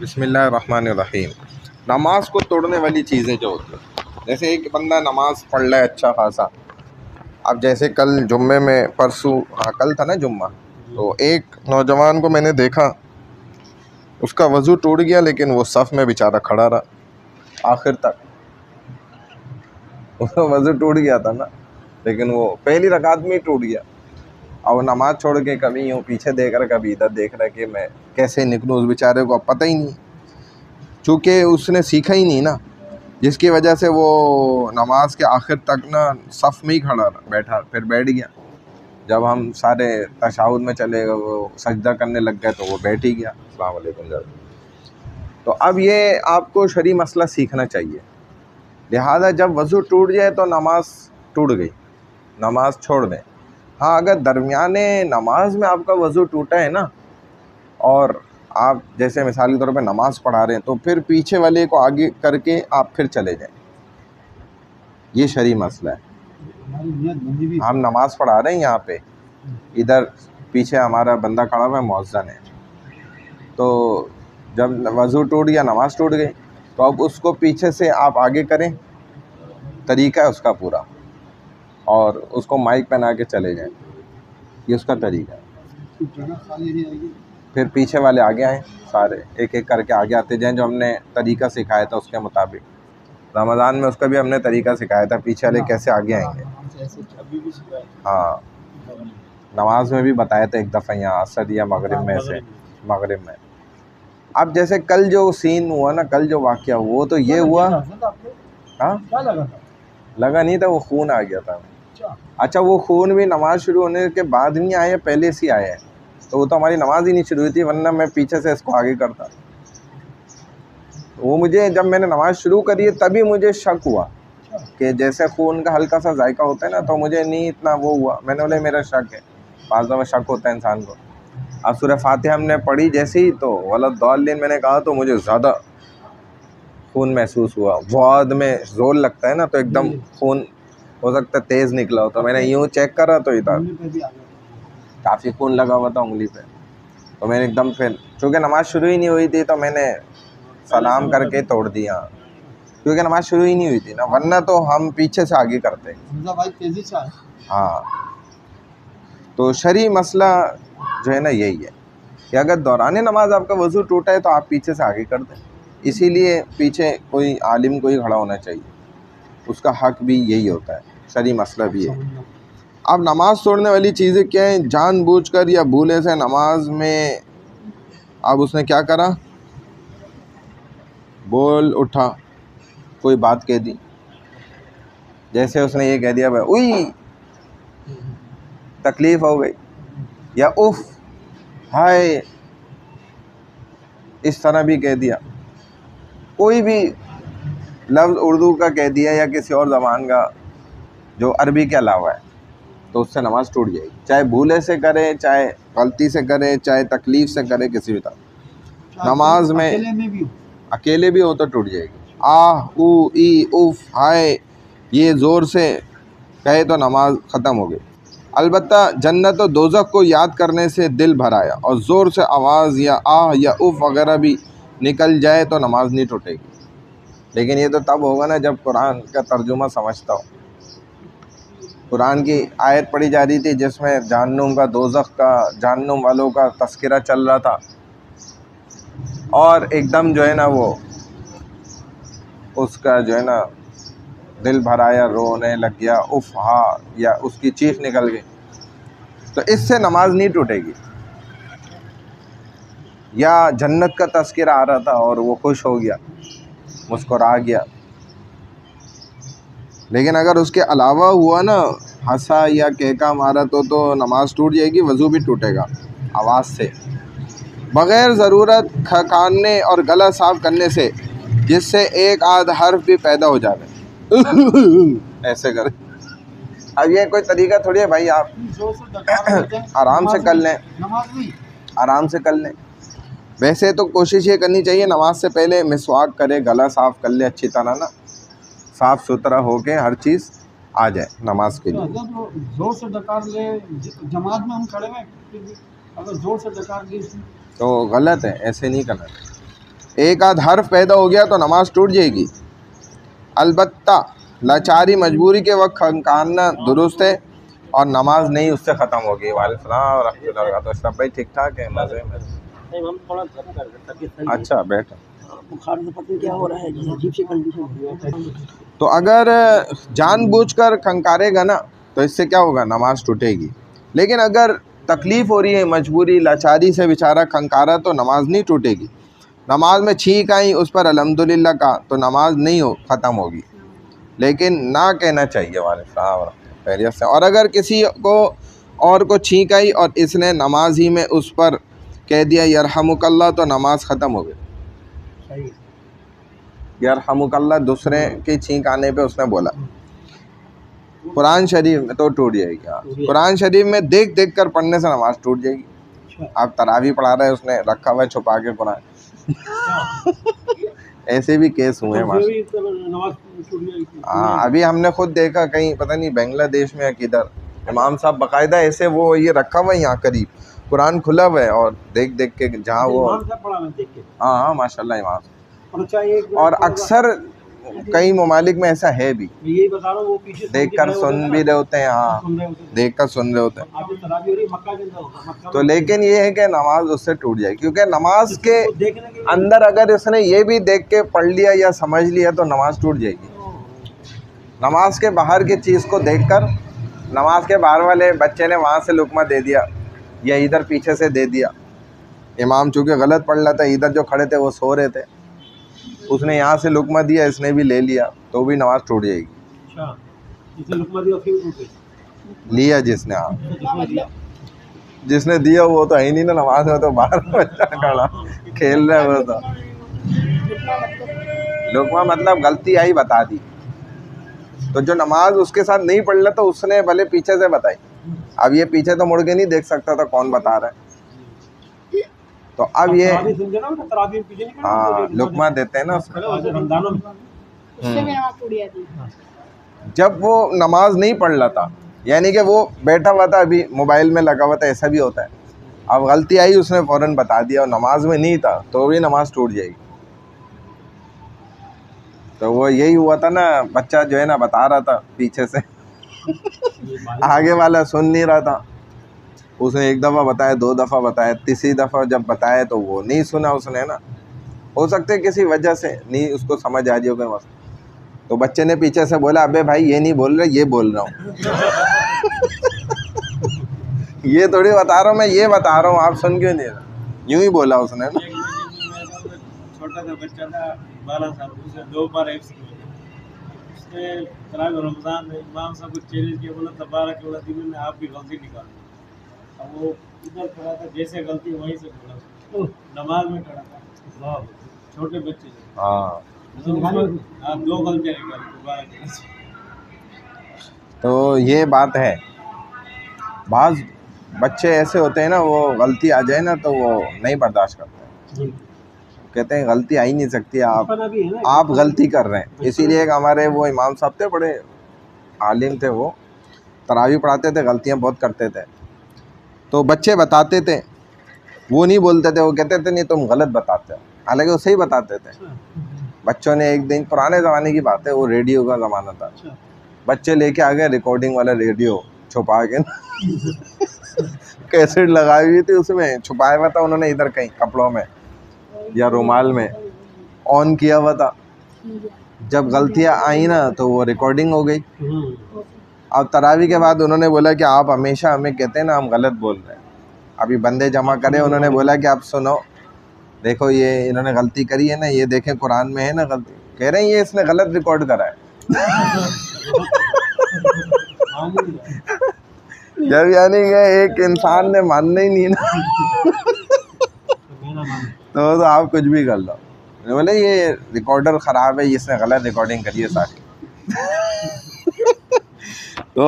बिस्मिल्लाहिर्रहमानिर्रहीम। नमाज को तोड़ने वाली चीज़ें जो होती हैं, जैसे एक बंदा नमाज पढ़ रहा है अच्छा खासा। अब जैसे कल जुम्मे में, परसों, हाँ कल था ना जुम्मा, तो एक नौजवान को मैंने देखा, उसका वज़ू टूट गया, लेकिन वो सफ़ में बेचारा खड़ा रहा आखिर तक। उसका वज़ू टूट गया था ना, लेकिन वो पहली रकात में ही टूट गया। और वो नमाज छोड़ के कभी यूँ पीछे देख रहा, कभी इधर देख रहा कि मैं कैसे निकलूँ। उस बेचारे को अब पता ही नहीं, चूँकि उसने सीखा ही नहीं ना, जिसकी वजह से वो नमाज के आखिर तक ना सफ़ में ही खड़ा बैठा, फिर बैठ गया। जब हम सारे तशाहुद में चले गए, वो सजदा करने लग गए, तो वो बैठ ही गया। अस्सलाम वालेकुम जनाब। तो अब ये आपको शरई मसला सीखना चाहिए। लिहाजा जब वज़ू टूट जाए तो नमाज टूट गई, नमाज छोड़ दें। हाँ, अगर दरमियाने नमाज में आपका वज़ू टूटा है ना, और आप जैसे मिसाल के तौर पे नमाज़ पढ़ा रहे हैं, तो फिर पीछे वाले को आगे करके आप फिर चले जाएं। ये शरई मसला है। हम नमाज़ पढ़ा रहे हैं यहाँ पे, इधर पीछे हमारा बंदा खड़ा हुआ है, मौज़्ज़िन है, तो जब वज़ू टूट गया, नमाज़ टूट गई, तो अब उसको पीछे से आप आगे करें, तरीका है उसका पूरा, और उसको माइक पहना के चले जाएं। ये उसका तरीका है। फिर पीछे वाले आगे आएँ, सारे एक एक करके आगे आते जाएं, जो हमने तरीका सिखाया था उसके मुताबिक। रमज़ान में उसका भी हमने तरीका सिखाया था, पीछे वाले कैसे आगे आएंगे। हाँ, नमाज में भी बताया था एक दफ़ा, यहाँ असर या मगरिब में से, मगरिब में। अब जैसे कल जो सीन हुआ ना, कल जो वाक़या, वो तो ये हुआ, हाँ लगा नहीं था, वो खून आ गया था। अच्छा, वो खून भी नमाज शुरू होने के बाद नहीं आया, पहले से आया है, तो वो तो हमारी नमाज ही नहीं शुरू हुई थी, वरना मैं पीछे से इसको आगे करता। वो मुझे, जब मैंने नमाज शुरू करी है, तभी मुझे शक हुआ कि जैसे खून का हल्का सा जायका होता है ना, तो मुझे नहीं इतना वो हुआ। मैंने बोले मेरा शक है, बाज़ में शक होता है इंसान को। अब सूरह फातिहा हमने पढ़ी जैसे ही, तो वलद्दाल्लीन मैंने कहा, तो मुझे ज़्यादा खून महसूस हुआ। वाद में ज़ोर लगता है ना, तो एकदम खून हो सकता है तेज़ निकला हो, तो मैंने यूँ चेक करा तो इधर काफ़ी खून लगा हुआ था उंगली पे। तो मैंने एकदम, फिर चूँकि नमाज शुरू ही नहीं हुई थी, तो मैंने सलाम करके तोड़ दिया, क्योंकि नमाज शुरू ही नहीं हुई थी ना, वरना तो हम पीछे से आगे करते। हाँ, तो शरई मसला जो है ना यही है कि अगर दौरान नमाज आपका वज़ू टूटा है, तो आप पीछे से आगे कर दें। इसीलिए पीछे कोई आलिम कोई खड़ा होना चाहिए, उसका हक भी यही होता है, शरई मसला भी है। अब नमाज तोड़ने वाली चीज़ें क्या हैं? जानबूझकर या भूले से नमाज में अब उसने क्या करा, बोल उठा, कोई बात कह दी, जैसे उसने ये कह दिया भाई उई तकलीफ़ हो गई, या उफ हाय, इस तरह भी कह दिया। कोई भी लफ्ज़ उर्दू का कह दिया या किसी और ज़बान का जो अरबी के अलावा है, तो उससे नमाज़ टूट जाएगी। चाहे भूले से करे, चाहे गलती से करे, चाहे तकलीफ़ से करे, किसी भी तरह। नमाज में अकेले भी हो तो टूट जाएगी। आह ऊ ई उफ हाय, ये ज़ोर से कहे तो नमाज ख़त्म हो गई। अलबत्ता जन्नत और दोज़ख को याद करने से दिल भर आया और ज़ोर से आवाज़ या आह या उफ वगैरह भी निकल जाए तो नमाज नहीं टूटेगी। लेकिन ये तो तब होगा ना जब कुरान का तर्जुमा समझता हो। कुरान की आयत पढ़ी जा रही थी जिसमें जहन्नुम का, दोज़ख का, जहन्नुम वालों का तज़किरा चल रहा था, और एकदम जो है ना वो उसका जो है ना दिल भर आया, रोने लग गया, उफ हाँ, या उसकी चीख निकल गई, तो इससे नमाज नहीं टूटेगी। या जन्नत का तज़किरा आ रहा था और वो खुश हो गया, मुस्कुरा गया, लेकिन अगर उसके अलावा हुआ ना, हंसा या कहका मारा, तो नमाज टूट जाएगी, वज़ू भी टूटेगा आवाज़ से, बग़ैर ज़रूरत खखाने और गला साफ़ करने से, जिससे एक आध हर्फ भी पैदा हो जाए। ऐसे करें। अब ये कोई तरीका थोड़ी है भाई, आप आराम से कर लें, आराम से कर लें। वैसे तो कोशिश ये करनी चाहिए नमाज से पहले मिसवाक करे, गला साफ़ कर ले अच्छी तरह ना, साफ़ सुथरा हो के हर चीज़ आ जाए नमाज के लिए। जोर से डकार ले, जमात में हम खड़े हैं, अगर जोर से डकार ली तो गलत है, ऐसे नहीं करना। एक आध हर्फ पैदा हो गया तो नमाज टूट जाएगी। अलबत्ता लाचारी मजबूरी के वक्त खनकाना दुरुस्त है और नमाज नहीं उससे ख़त्म होगी। वालेकुम रहमतुल्लाह। तो सब भाई ठीक ठाक है, मज़े में? हम थोड़ा जम कर सकते हैं। अच्छा बैठो। बुखार से पता नहीं क्या हो रहा है जी, अजीब सी कंडीशन हो रही है। तो अगर जानबूझकर खंकारेगा ना तो इससे क्या होगा, नमाज टूटेगी। लेकिन अगर तकलीफ़ हो रही है, मजबूरी लाचारी से बेचारा खंकारा तो नमाज नहीं टूटेगी। नमाज में छींक आई, उस पर अल्हम्दुलिल्लाह कहा तो नमाज नहीं हो ख़त्म होगी, लेकिन ना कहना चाहिए वाले साहब खैरियत से। और अगर किसी को और को छींक आई और इसने नमाज ही में उस पर कह दिया यरहमुकल्लाह तो नमाज ख़त्म हो गई। यरहमुकल्लाह दूसरे की छींक आने पे उसने बोला, कुरान शरीफ में तो टूट जाएगी। हाँ, कुरान शरीफ में देख देख कर पढ़ने से नमाज टूट जाएगी। आप तरावी पढ़ा रहे हैं, उसने रखा हुआ है छुपा के कुरान। ऐसे भी केस हुए हैं हाँ, अभी हमने खुद देखा कहीं, पता नहीं बांग्लादेश में या किधर, इमाम साहब बाकायदा ऐसे वो ये रखा हुआ है यहाँ करीब, कुरान खुला हुआ है और देख देख के जहाँ वो हाँ हाँ माशाल्लाह इमाम। और अक्सर कई ममालिक में ऐसा है भी, यही बता रहा हूँ, वो पीछे देख कर सुन भी रहे होते हैं। हाँ, देख कर सुन रहे होते हैं। तो लेकिन ये है कि नमाज उससे टूट जाएगी, क्योंकि नमाज के अंदर अगर इसने ये भी देख के पढ़ लिया या समझ लिया तो नमाज टूट जाएगी। नमाज के बाहर की चीज़ को देखकर, नमाज के बाहर वाले बच्चे ने वहाँ से लुकमा दे दिया या इधर पीछे से दे दिया, इमाम चूँकि गलत पढ़ रहा था, इधर जो खड़े थे वो सो रहे थे, उसने यहाँ से लुकमा दिया, इसने भी ले लिया तो भी नमाज टूट जाएगी। अच्छा, जिसने लुकमा दिया फिर टूटे? लिया जिसने, हाँ जिसने दिया वो तो है नहीं ना नमाज में, तो बाहर बच्चा खड़ा खेल रहा है वो तो। लुकमा मतलब गलती आई बता दी, तो जो नमाज उसके साथ नहीं पढ़ रहा तो उसने भले पीछे से बताई। अब ये पीछे तो मुड़ के नहीं देख सकता था कौन बता रहा है, तो अब ये हाँ लुकमा देते हैं ना जब वो नमाज नहीं पढ़ रहा था, यानी कि वो बैठा हुआ था अभी मोबाइल में लगा हुआ था, ऐसा भी होता है। अब गलती आई, उसने फ़ौरन बता दिया और नमाज में नहीं था तो भी नमाज टूट जाएगी। तो वो यही हुआ था ना, बच्चा जो है ना बता रहा था पीछे से आगे वाला सुन नहीं रहा था, उसने एक दफ़ा बताया, दो दफ़ा बताया, तीसरी दफ़ा जब बताया तो वो नहीं सुना उसने ना, हो सकता है किसी वजह से नहीं उसको समझ आ जाए बस। तो बच्चे ने पीछे से बोला, अबे भाई ये नहीं बोल रहे, ये बोल रहा हूँ ये थोड़ी बता रहा हूँ मैं, ये बता रहा हूँ, आप सुन क्यों नहीं रहे? यूँ ही बोला उसने ना। छोटा सा बच्चा था 12 साल, उसे 2 बार एफ्स की उसने तरावी रमज़ान में इमाम साहब को चैलेंज किया, बोला तबारक अल्लाह दिन में आप भी गलती निकाल। अब वो इधर खड़ा था, जैसे गलती वहीं से बोला, नमाज में खड़ा था, छोटे बच्चे थे। हाँ, 2 गलतियाँ निकाली। तो ये बात है, बाज़ बच्चे ऐसे होते हैं ना, वो गलती आ जाए ना तो वो नहीं बर्दाश्त करते, कहते हैं गलती आ ही नहीं सकती, आप गलती कर रहे हैं। इसीलिए हमारे वो इमाम साहब थे, बड़े आलिम थे, वो तरावी पढ़ाते थे, गलतियां बहुत करते थे, तो बच्चे बताते थे, वो नहीं बोलते थे, वो कहते थे नहीं तुम गलत बताते हो, हालांकि वो सही बताते थे। बच्चों ने एक दिन, पुराने ज़माने की बात है, वो रेडियो का ज़माना था, बच्चे लेके आ गए रिकॉर्डिंग वाला रेडियो छुपा के कैसेट लगाई हुई थी, उसमें छुपाया हुआ था उन्होंने, इधर कहीं कपड़ों में या रुमाल में ऑन किया हुआ था। जब गलतियां आई ना तो वो रिकॉर्डिंग हो गई। अब तरावी के बाद उन्होंने बोला कि आप हमेशा हमें कहते हैं ना हम गलत बोल रहे हैं, अभी बंदे जमा करे, उन्होंने बोला कि आप सुनो, देखो ये इन्होंने गलती करी है ना, ये देखें कुरान में है ना गलती, कह रहे हैं ये इसने गलत रिकॉर्ड करा है जब यानी कि एक इंसान ने मानना ही नहीं ना तो आप कुछ भी कर लो, बोले ये रिकॉर्डर ख़राब है, इसने गलत रिकॉर्डिंग करी है सारी तो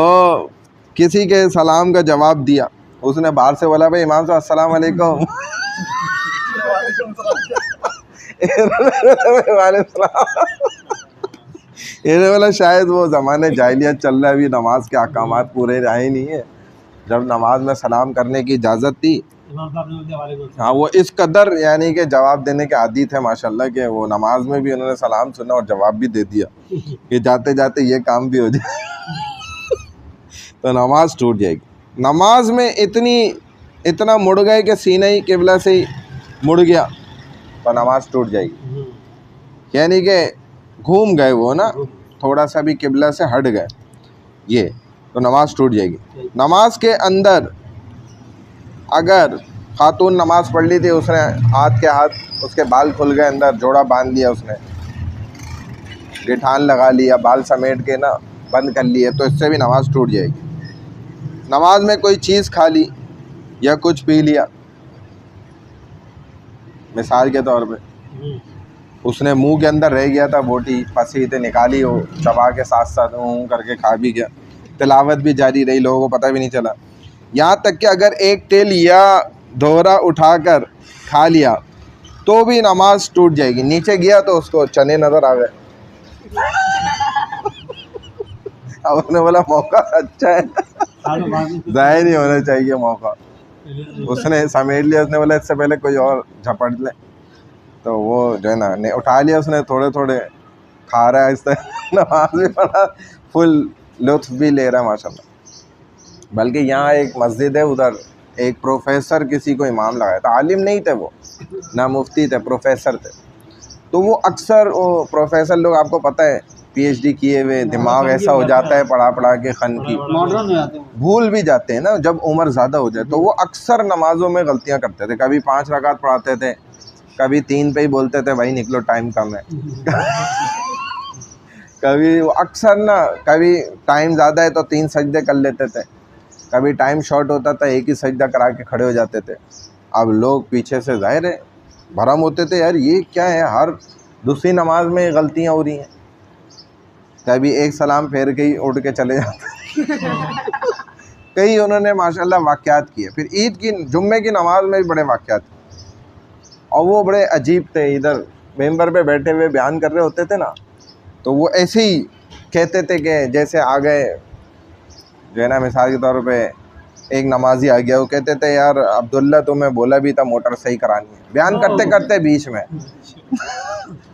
किसी के सलाम का जवाब दिया, उसने बाहर से बोला भाई इमाम साहब अस्सलाम वालेकुम इन्हें बोला शायद वो ज़माने जाहिलियत चल रहा है, अभी नमाज के अहकामात पूरे आए नहीं है, जब नमाज में सलाम करने की इजाज़त थी इमाम साहब ने बोला वालेकुम हाँ, वो इस कदर यानी कि जवाब देने के आदी थे माशाल्लाह के वो नमाज में भी उन्होंने सलाम सुना और जवाब भी दे दिया कि जाते जाते ये काम भी हो जाए तो नमाज टूट जाएगी। नमाज में इतना मुड़ गए कि सीना ही किबला से ही मुड़ गया तो नमाज टूट जाएगी। यानी कि घूम गए वो ना, थोड़ा सा भी किबला से हट गए ये, तो नमाज टूट जाएगी। नमाज के अंदर अगर खातून नमाज पढ़ ली थी, उसने हाथ के हाथ उसके बाल खुल गए, अंदर जोड़ा बांध लिया, उसने गिठान लगा लिया, बाल समेट के ना बंद कर लिए, तो इससे भी नमाज टूट जाएगी। नमाज में कोई चीज़ खा ली या कुछ पी लिया, मिसाल के तौर पे उसने मुंह के अंदर रह गया था बोटी, फंसी थी, निकाली, हो चबा के साथ साथ करके खा भी गया, तिलावत भी जारी रही, लोगों को पता भी नहीं चला। यहाँ तक कि अगर एक तेल या दोहरा उठाकर खा लिया तो भी नमाज टूट जाएगी। नीचे गया तो उसको चने नज़र आ गए अब उसने बोला मौका अच्छा है, ज़ाया नहीं होना चाहिए मौका, उसने समेट लिया, उसने बोला इससे पहले कोई और झपट ले, तो वो जो है ना उठा लिया उसने, थोड़े थोड़े खा रहा है, इस तरह नमाज भी पढ़ा, फुल लुत्फ भी ले रहा है माशाल्लाह। बल्कि यहाँ एक मस्जिद है, उधर एक प्रोफेसर किसी को इमाम लगाया था, आलिम नहीं थे वो, ना मुफ्ती थे, प्रोफेसर थे। तो वो अक्सर वो प्रोफेसर लोग, आपको पता है, पीएचडी किए हुए, दिमाग ऐसा हो जाता है पढ़ा पढ़ा के खन की, भूल भी जाते हैं ना जब उम्र ज़्यादा हो जाए। तो वो अक्सर नमाज़ों में गलतियाँ करते थे, कभी 5 रकात पढ़ाते थे, कभी 3 पे ही बोलते थे भाई निकलो टाइम कम है कभी वो अक्सर ना, कभी टाइम ज़्यादा है तो 3 सजदे कर लेते थे, कभी टाइम शॉर्ट होता था 1 ही सजदा करा के खड़े हो जाते थे। अब लोग पीछे से ज़ाहिर है भरम होते थे, यार ये क्या है, हर दूसरी नमाज में गलतियाँ हो रही हैं, कभी एक सलाम फेर के ही उठ के चले जाते कई उन्होंने माशाल्लाह वाक़यात किए। फिर ईद की, जुम्मे की नमाज में भी बड़े वाक़यात, और वो बड़े अजीब थे। इधर मेंबर पे बैठे हुए बयान कर रहे होते थे ना, तो वो ऐसे ही कहते थे कि जैसे आ गए जो है ना, मिसाल के तौर पे एक नमाजी आ गया, वो कहते थे यार अब्दुल्ला तुम्हें बोला भी था मोटर सही करानी है, बयान करते करते बीच में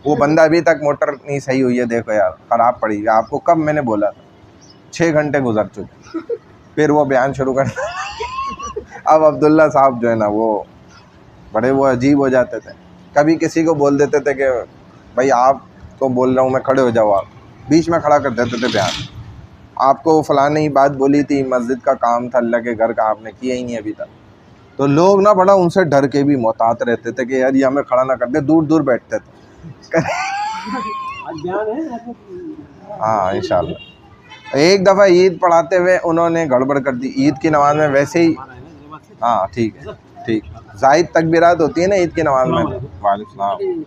वो बंदा अभी तक मोटर नहीं सही हुई है, देखो यार ख़राब पड़ी है, आपको कब मैंने बोला था, 6 घंटे गुजर चुके। फिर वो बयान शुरू कर अब अब्दुल्ला साहब जो है ना वो बड़े वो अजीब हो जाते थे, कभी किसी को बोल देते थे कि भाई आप तो बोल रहा हूँ मैं, खड़े हो जाओ, आप बीच में खड़ा कर देते थे बयान, आपको फलाने ही बात बोली थी, मस्जिद का काम था, अल्लाह के घर का, आपने किया ही नहीं अभी तक। तो लोग ना बड़ा उनसे डर के भी मोहतात रहते थे कि यार ये हमें खड़ा ना कर दे, दूर दूर बैठते थे हाँ इंशाल्लाह। एक दफ़ा ईद पढ़ाते हुए उन्होंने गड़बड़ कर दी, ईद की नमाज में वैसे ही, हाँ ठीक है ठीक, जायद तकबीरात होती है ना ईद की नमाज में, वालेकुम,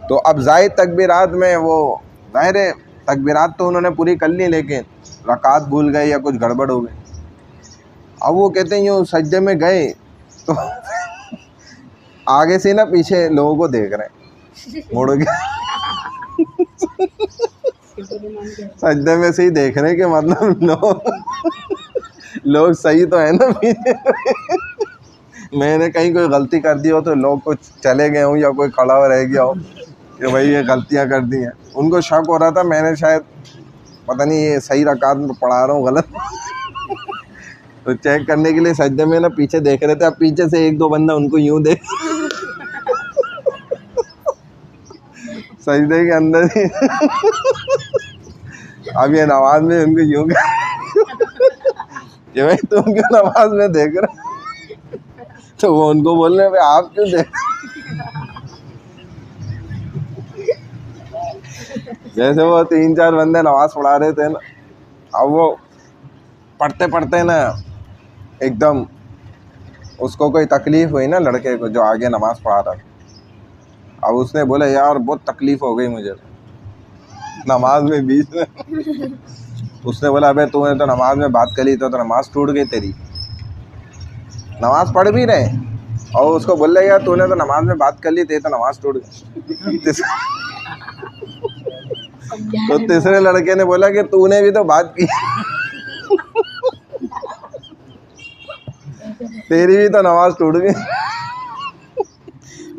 तो अब जायद तकबीरात में वो ज़ाहिर है तकबीरात तो उन्होंने पूरी कर ली, लेकिन रकात भूल गए या कुछ गड़बड़ हो गई। अब वो कहते हैं यूँ सजदे में गए तो आगे से ना पीछे लोगों को देख रहे हैं, मुड़ गए सजदे में से ही देख रहे हैं कि मतलब लोग सही तो है ना पीछे मैंने कहीं कोई गलती कर दी हो तो लोग कुछ चले गए हों या कोई खड़ा हुआ रह गया हो कि भाई ये गलतियां कर दी हैं, उनको शक हो रहा था मैंने शायद पता नहीं ये सही रकात में पढ़ा रहा हूँ गलत तो चेक करने के लिए सजदे में ना पीछे देख रहे थे। अब पीछे से 1-2 बंदा उनको यूं देख सजदे के अंदर ही अब ये नमाज में उनको यूं कि भाई तुम क्यों नमाज में देख रहे तो वो उनको बोल रहे भाई आप क्यों देख जैसे वो 3-4 बंदे नमाज पढ़ा रहे थे ना, अब वो पढ़ते पढ़ते ना एकदम उसको कोई तकलीफ़ हुई ना, लड़के को जो आगे नमाज पढ़ा रहा था। अब उसने बोला यार बहुत तकलीफ़ हो गई मुझे नमाज में बीच में उसने बोला अबे तूने तो नमाज में बात करी तो नमाज टूट गई तेरी, नमाज पढ़ भी रहे और उसको बोल रहे यार तूने तो नमाज में बात कर ली थी तो नमाज टूट गई तो तीसरे लड़के ने बोला कि तूने भी तो बात की तेरी भी तो नमाज टूट गई।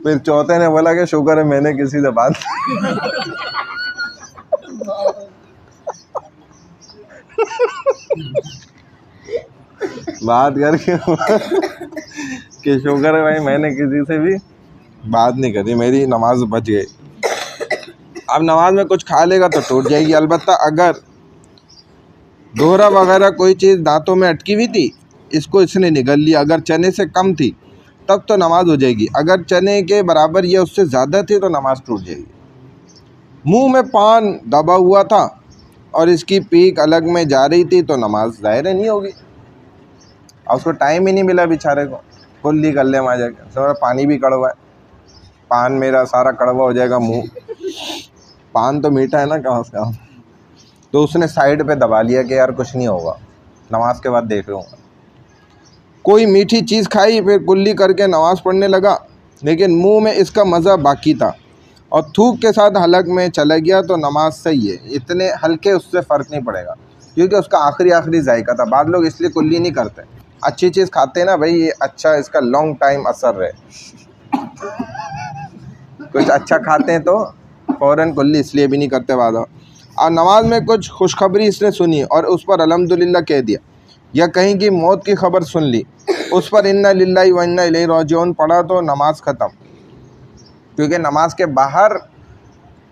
फिर चौथे ने बोला कि शुक्र है मैंने किसी से बात बात करके कि शुक्र है भाई मैंने किसी से भी बात नहीं करी, मेरी नमाज बच गई। अब नमाज में कुछ खा लेगा तो टूट जाएगी। अलबत्ता अगर दोहरा वगैरह कोई चीज़ दांतों में अटकी हुई थी, इसको इसने निगल लिया, अगर चने से कम थी तब तो नमाज हो जाएगी, अगर चने के बराबर या उससे ज़्यादा थी तो नमाज टूट जाएगी। मुंह में पान दबा हुआ था और इसकी पीक अलग में जा रही थी तो नमाज ज़ाहिर नहीं होगी। और उसको टाइम ही नहीं मिला बेचारे को, कुल्ली कर ले वहाँ जाकर, समझ पानी भी कड़वा है, पान मेरा सारा कड़वा हो जाएगा मुंह, पान तो मीठा है ना कहाँ से। तो उसने साइड पे दबा लिया कि यार कुछ नहीं होगा, नमाज के बाद देख लूँगा। कोई मीठी चीज़ खाई, फिर कुल्ली करके नमाज पढ़ने लगा, लेकिन मुंह में इसका मज़ा बाकी था और थूक के साथ हलक में चला गया तो नमाज सही है। इतने हल्के उससे फ़र्क नहीं पड़ेगा क्योंकि उसका आखिरी जायका था। बाद लोग इसलिए कुल्ली नहीं करते, अच्छी चीज़ खाते हैं ना भाई, ये अच्छा इसका लॉन्ग टाइम असर रहे। कुछ अच्छा खाते हैं तो फ़ौरन कुल्ली इसलिए भी नहीं करते वादा। और नमाज में कुछ खुशखबरी इसने सुनी और उस पर अल्हम्दुलिल्लाह कह दिया, या कहीं की मौत की खबर सुन ली, उस पर इन्ना लिल्लाहि व इन्ना इलैहि राजिऊन पढ़ा तो नमाज ख़त्म। क्योंकि नमाज के बाहर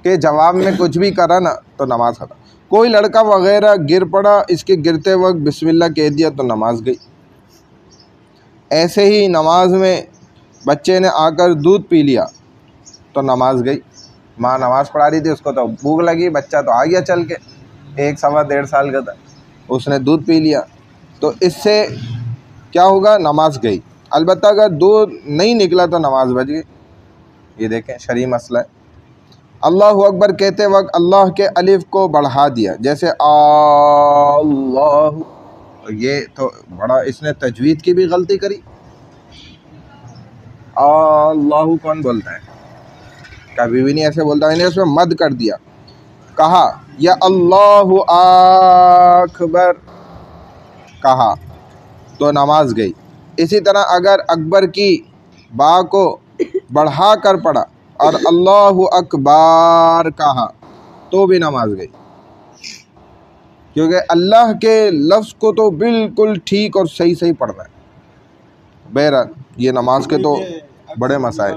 के जवाब में कुछ भी करा ना तो नमाज ख़त्म। कोई लड़का वगैरह गिर पड़ा, इसके गिरते वक्त बिस्मिल्लाह कह दिया तो नमाज गई। ऐसे ही नमाज में बच्चे ने आकर दूध पी लिया तो नमाज गई। माँ नमाज़ पढ़ा रही थी, उसको तो भूख लगी, बच्चा तो आ गया चल के, 1 सवा 1.5 साल का था, उसने दूध पी लिया तो इससे क्या होगा, नमाज गई। अलबत्ता अगर दूध नहीं निकला तो नमाज बच गई। ये देखें शरई मसला है। अल्लाहु अकबर कहते वक्त अल्लाह के अलिफ को बढ़ा दिया, जैसे अल्लाह, ये तो बड़ा, इसने तजवीद की भी गलती करी। अल्लाहु कौन बोलता है, कभी भी नहीं ऐसे बोलता, मैंने उसमें मद कर दिया, कहा या अल्लाहु अकबर कहा तो नमाज गई। इसी तरह अगर अकबर की बा को बढ़ा कर पढ़ा और अल्लाहु अकबर कहा तो भी नमाज गई, क्योंकि अल्लाह के लफ्ज़ को तो बिल्कुल ठीक और सही सही पढ़ना है। बहरहाल ये नमाज के तो बड़े मसाइल।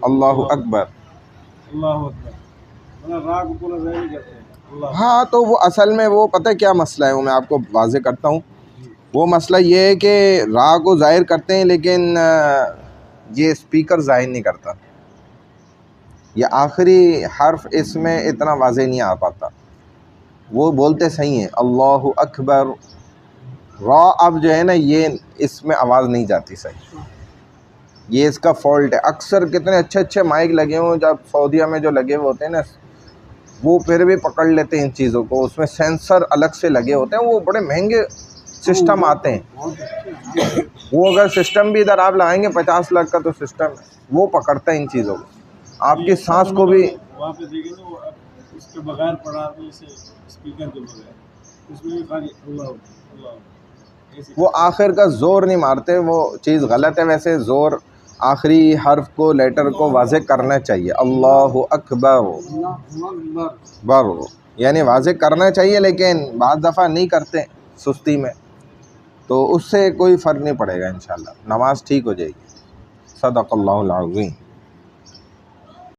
अल्लाहु अकबर, हाँ तो वो असल में वो पता है क्या मसला है, वो मैं आपको वाज़े करता हूँ। वो मसला ये है कि रा को ज़ाहिर करते हैं लेकिन ये स्पीकर ज़ाहिर नहीं करता, ये आखिरी हर्फ इसमें इतना वाज़े नहीं आ पाता। वो बोलते सही हैं अल्लाहु अकबर, रा अब जो है ना ये इसमें आवाज़ नहीं जाती सही, ये इसका फॉल्ट है। अक्सर कितने अच्छे अच्छे माइक लगे हुए, जब सऊदीया में जो लगे हुए होते हैं ना, वो फिर भी पकड़ लेते हैं इन चीज़ों को, उसमें सेंसर अलग से लगे होते हैं, वो बड़े महंगे सिस्टम आते हैं। वो अगर सिस्टम भी इधर आप लगाएंगे 50 लाख का तो सिस्टम है, वो पकड़ता है इन चीज़ों को, आपकी सांस को भी। वहाँ पे देखें ना, वो इसके बगैर पढ़ा तो इसे स्पीकर के बगैर, उसमें भी खाली अल्लाह अल्लाह ऐसे। वो आखिर का ज़ोर नहीं मारते, वो चीज़ गलत है। वैसे ज़ोर आखिरी हर्फ को, लेटर को वाज़े करना चाहिए, अल्लाहु अकबर बर, यानी वाज़े करना चाहिए, लेकिन बाद दफ़ा नहीं करते सुस्ती में, तो उससे कोई फ़र्क नहीं पड़ेगा, इंशाअल्लाह नमाज ठीक हो जाएगी। सदक़ल्लाहुल अज़ीम।